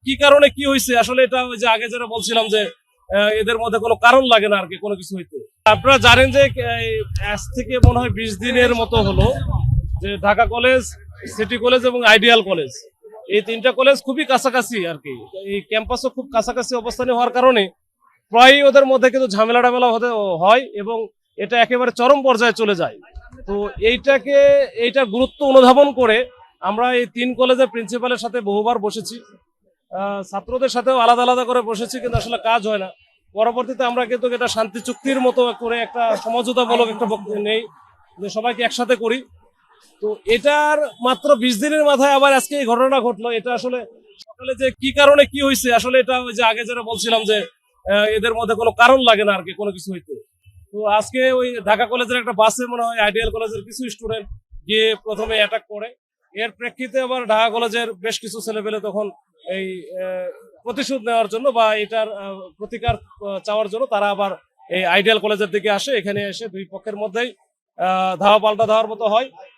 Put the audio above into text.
কি কারণে কি হয়েছে আসলে এটা ওই যে আগে যেটা বলছিলাম যে এদের মধ্যে কোনো কারণ লাগে না আর কি কোনো কিছু হইতে। আপনারা জানেন যে আজ থেকে মনে হয় 20 দিনের মতো হলো যে ঢাকা কলেজ, সিটি কলেজ এবং আইডিয়াল কলেজ, এই তিনটা কলেজ খুবই কাছাকাছি আর কি। এই ক্যাম্পাসও খুব কাছাকাছি অবস্থানে হওয়ার কারণে প্রায়ই ওদের মধ্যে কিন্তু ঝামেলা টামেলা হতে হয় এবং এটা একেবারে চরম পর্যায়ে চলে যায়। তো এইটা গুরুত্ব অনুধাবন করে আমরা এই তিন কলেজের প্রিন্সিপালের সাথে বহুবার বসেছি, ছাত্রদের সাথেও আলাদা আলাদা করে বসেছি, কিন্তু আসলে কাজ হয় না। পরবর্তীতে আমরা কিন্তু এটা শান্তি চুক্তির মতো করে একটা সমঝোতামূলক একটা নেই যে সবাইকে একসাথে করি। তো এটার মাত্র 20 দিনের মাথায় আবার আজকে এই ঘটনা ঘটলো। এটা আসলে সকালে যে কি কারণে কি হয়েছে আসলে এটা ওই যে আগে যেটা বলছিলাম যে এদের মধ্যে কোনো কারণ লাগে না আর কি কোনো কিছু হইতে। তো আজকে ওই ঢাকা কলেজের একটা বাসে মনে হয় আইডিয়াল কলেজের কিছু স্টুডেন্ট গিয়ে প্রথমে অ্যাটাক করে। এর প্রেক্ষিতে আবার ঢাকা কলেজের বেশ কিছু ছেলেপেলে তখন এই প্রতিশোধ নেওয়ার জন্য বা এটার প্রতিকার চাওয়ার জন্য তারা আবার এই আইডিয়াল কলেজের দিকে আসে। এখানে এসে দুই পক্ষের মধ্যেই ধাওয়া পাল্টা ধাওয়ার মতো হয়।